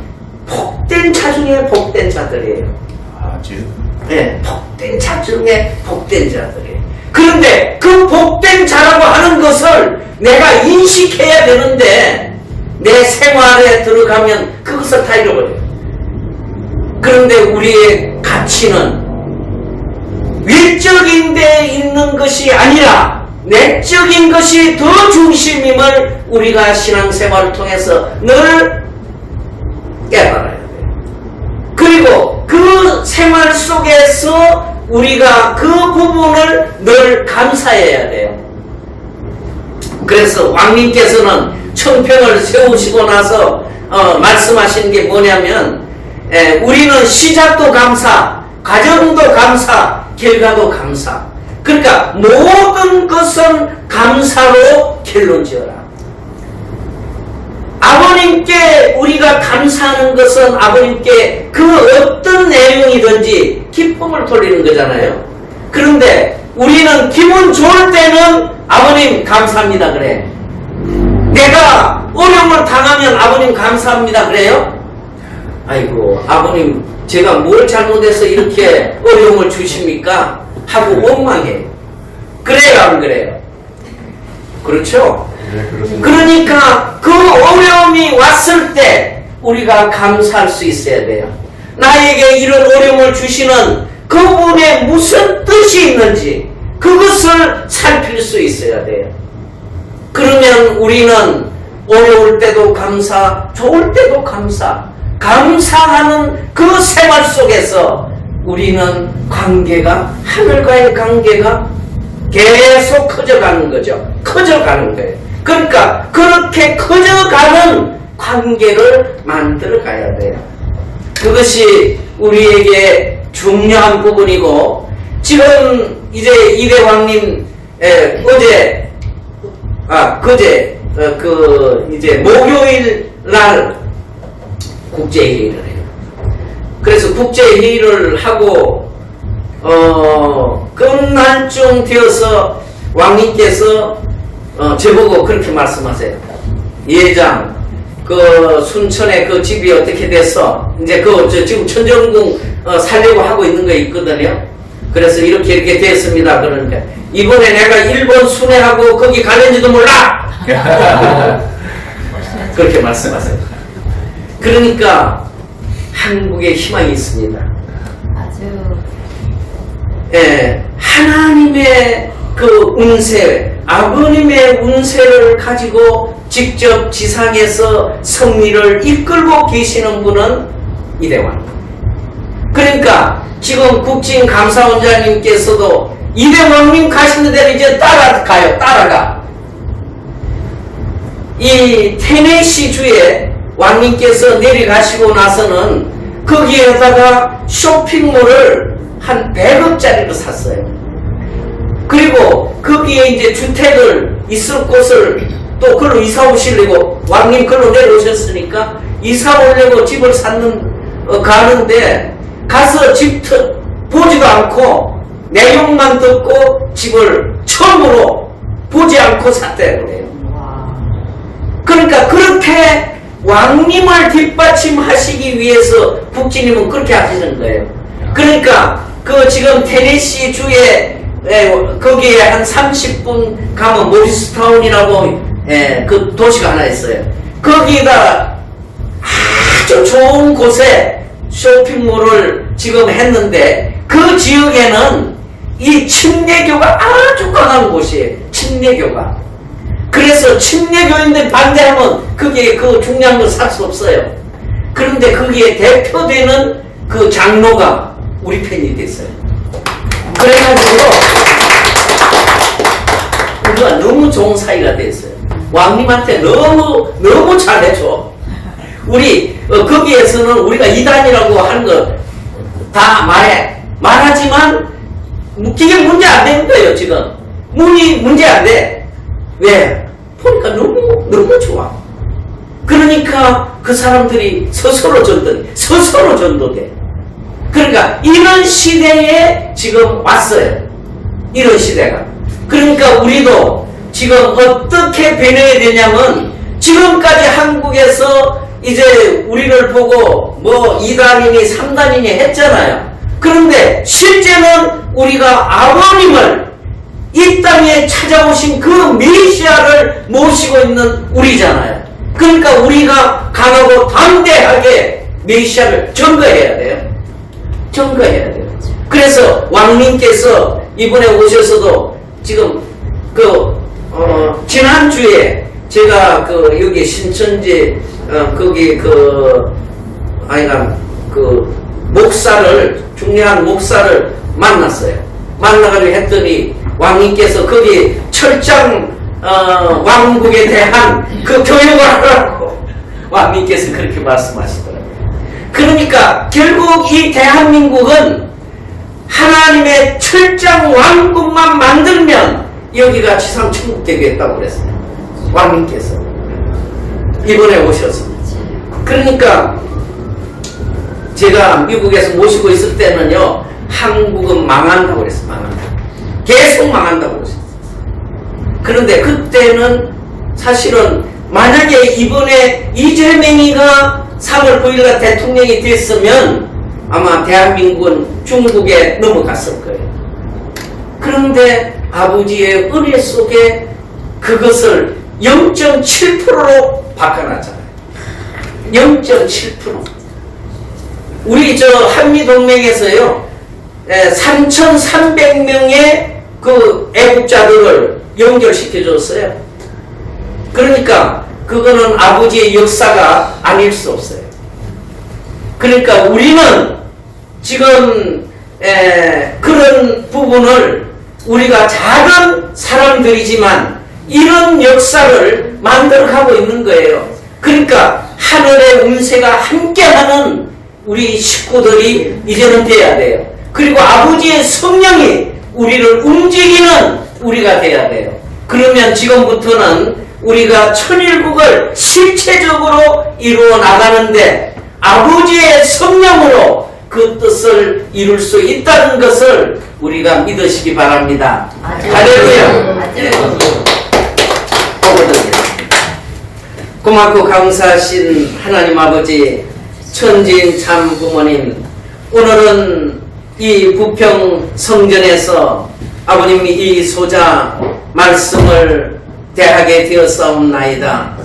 복된 자 중에 복된 자들이에요. 아주. 네, 복된 자 중에 복된 자들이에요. 그런데 그 복된 자라고 하는 것을 내가 인식해야 되는데 내 생활에 들어가면 그것을 다 잃어버려요. 그런데 우리의 가치는 외적인 데 있는 것이 아니라 내적인 것이 더 중심임을 우리가 신앙생활을 통해서 늘 깨달아야 돼요. 그리고 그 생활 속에서 우리가 그 부분을 늘 감사해야 돼요. 그래서 왕님께서는 청평을 세우시고 나서 말씀하시는 게 뭐냐면 우리는 시작도 감사, 과정도 감사, 결과도 감사. 그러니까 모든 것은 감사로 결론지어라. 아버님께 우리가 감사하는 것은 아버님께 그 어떤 내용이든지 기쁨을 돌리는 거잖아요. 그런데 우리는 기분 좋을 때는 아버님 감사합니다 그래. 내가 어려움을 당하면 아버님 감사합니다 그래요? 아이고 아버님 제가 뭘 잘못해서 이렇게 어려움을 주십니까? 하고 원망해요. 그래요 안 그래요? 그렇죠? 네, 그렇습니다. 그러니까 그 어려움이 왔을 때 우리가 감사할 수 있어야 돼요. 나에게 이런 어려움을 주시는 그분의 무슨 뜻이 있는지 그것을 살필 수 있어야 돼요. 그러면 우리는 어려울 때도 감사, 좋을 때도 감사, 감사하는 그 생활 속에서 우리는 관계가, 하늘과의 관계가 계속 커져가는 거죠. 커져가는 거예요. 그러니까 그렇게 커져가는 관계를 만들어 가야 돼요. 그것이 우리에게 중요한 부분이고, 지금 이제 이대왕님 그제 이제 목요일 날 국제회의를 해요. 그래서 국제회의를 하고 끝날쯤 되어서 왕님께서 저보고 그렇게 말씀하세요. 예장, 그 순천에 그 집이 어떻게 됐어? 이제 지금 천정궁 살려고 하고 있는 거 있거든요. 그래서 이렇게 됐습니다. 그러니까 이번에 내가 일본 순회하고 거기 가는지도 몰라. 그렇게 말씀하세요. 그러니까 한국에 희망이 있습니다. 아주 하나님의 그 운세, 아버님의 운세를 가지고 직접 지상에서 섭리를 이끌고 계시는 분은 이대왕. 그러니까 지금 국진 감사원장님께서도 이대왕님 가시는 대로 이제 따라가요. 따라가. 이 테네시 주에 왕님께서 내려가시고 나서는 거기에다가 쇼핑몰을 한 100억짜리로 샀어요. 그리고 거기에 이제 주택을 있을 곳을 또 그걸로 이사 오시려고 왕님 그걸로 내려오셨으니까 이사 오려고 집을 가는데 가서 집 보지도 않고 내용만 듣고 집을 처음으로 보지 않고 샀다고 그래요. 그러니까 그렇게 왕님을 뒷받침하시기 위해서 국진님은 그렇게 하시는 거예요. 그러니까 그 지금 테네시 주에 거기에 한 30분 가면 모리스타운이라고 그 도시가 하나 있어요. 거기다 아주 좋은 곳에 쇼핑몰을 지금 했는데 그 지역에는 이 침례교가 아주 강한 곳이에요. 침례교가. 그래서 침례교인들 반대하면 거기에 그 중요한 걸 살 수 없어요. 그런데 거기에 대표되는 그 장로가 우리 편이 됐어요. 그래가지고 우리가 너무 좋은 사이가 됐어요. 왕님한테 너무 잘해줘. 우리 거기에서는 우리가 이단이라고 하는 거 다 말하지만 그게 문제 안 되는 거예요. 지금 문제 안 돼. 왜? 보니까 너무 좋아. 그러니까 그 사람들이 스스로 전도돼. 그러니까 이런 시대에 지금 왔어요. 이런 시대가. 그러니까 우리도 지금 어떻게 변해야 되냐면 지금까지 한국에서 이제 우리를 보고 뭐 2단이니 3단이니 했잖아요. 그런데 실제는 우리가 아버님을 이 땅에 찾아오신 그 메시아를 모시고 있는 우리잖아요. 그러니까 우리가 강하고 담대하게 메시아를 증거해야 돼요. 증거해야 돼요. 그래서 왕님께서 이번에 오셔서도 지금 지난주에 제가 여기 신천지 거기 목사를 중요한 목사를 만났어요. 만나가지고 했더니 왕님께서 거기 철장 왕국에 대한 그 교육을 하라고 왕님께서 그렇게 말씀하시더라고요. 그러니까 결국 이 대한민국은 하나님의 철장 왕국만 만들면 여기가 지상 천국 되겠다고 그랬어요. 왕님께서 이번에 오셔서. 그러니까 제가 미국에서 모시고 있을 때는요, 한국은 망한다고 그랬어요. 망한다. 계속 망한다고 그랬어요. 그런데 그때는 사실은 만약에 이번에 이재명이가 3월 9일날 대통령이 됐으면 아마 대한민국은 중국에 넘어갔을 거예요. 그런데 아버지의 은혜 속에 그것을 0.7%로 바꿔놨잖아요. 0.7%. 우리 한미동맹에서요, 3,300명의 그 애국자들을 연결시켜줬어요. 그러니까 그거는 아버지의 역사가 아닐 수 없어요. 그러니까 우리는 지금 그런 부분을 우리가 작은 사람들이지만 이런 역사를 만들어가고 있는 거예요. 그러니까 하늘의 운세가 함께하는 우리 식구들이 이제는 돼야 돼요. 그리고 아버지의 성령이 우리를 움직이는 우리가 돼야 돼요. 그러면 지금부터는 우리가 천일국을 실체적으로 이루어 나가는데 아버지의 성령으로 그 뜻을 이룰 수 있다는 것을 우리가 믿으시기 바랍니다. 할렐루야. 고맙고 감사하신 하나님 아버지, 천지인 참 부모님, 오늘은 이 부평 성전에서 아버님이 이 소자 말씀을 대하게 되었사옵나이다.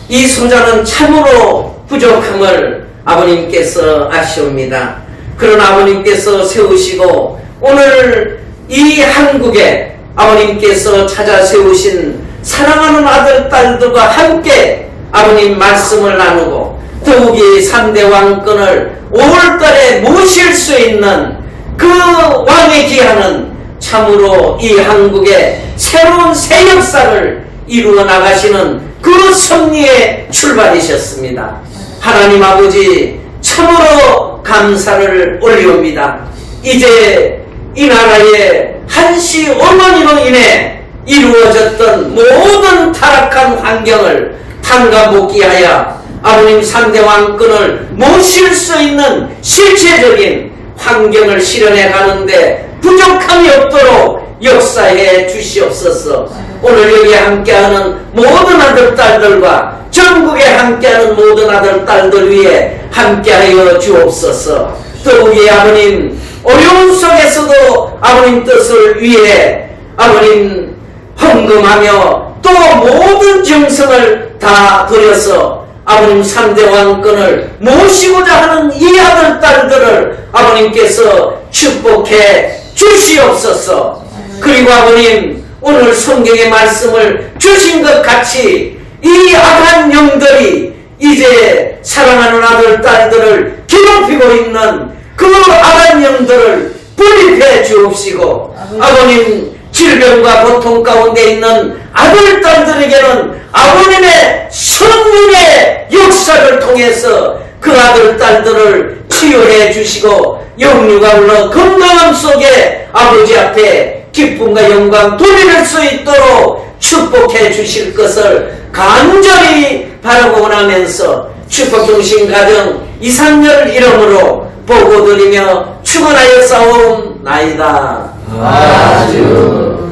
이 소자는 참으로 부족함을 아버님께서 아시옵니다. 그러나 아버님께서 세우시고 오늘 이 한국에 아버님께서 찾아 세우신 사랑하는 아들, 딸들과 함께 아버님 말씀을 나누고 더욱이 3대 왕권을 5월달에 모실 수 있는 그 왕의 기한은 참으로 이 한국의 새로운 새 역사를 이루어 나가시는 그 섭리의 출발이셨습니다. 하나님 아버지, 참으로 감사를 올리옵니다. 이제 이 나라의 한시 어머니로 인해 이루어졌던 모든 타락한 환경을 탕감복귀하여 아버님 3대 왕권을 모실 수 있는 실체적인 환경을 실현해 가는데 부족함이 없도록 역사해 주시옵소서. 오늘 여기에 함께하는 모든 아들, 딸들과 전국에 함께하는 모든 아들, 딸들 위에 함께하여 주옵소서. 더욱이 아버님, 어려운 속에서도 아버님 뜻을 위해 아버님 헌금하며 또 모든 정성을 다 들여서 아버님 3대 왕권을 모시고자 하는 이 아들 딸들을 아버님께서 축복해 주시옵소서. 그리고 아버님 오늘 성경의 말씀을 주신 것 같이 이 악한 영들이 이제 사랑하는 아들 딸들을 괴롭히고 있는 그 악한 영들을 분립해 주옵시고 아버님 질병과 고통 가운데 있는 아들 딸들에게는 아버님의 성령의 역사를 통해서 그 아들 딸들을 치유해 주시고 영유가 흘러 건강함 속에 아버지 앞에 기쁨과 영광 돌릴 수 있도록 축복해 주실 것을 간절히 바라고 원하면서 축복중심 가정 이상열 이름으로 보고드리며 축원하여 싸움나이다. 아주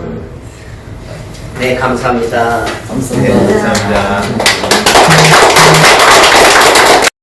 네, 감사합니다. 감사합니다. 감사합니다.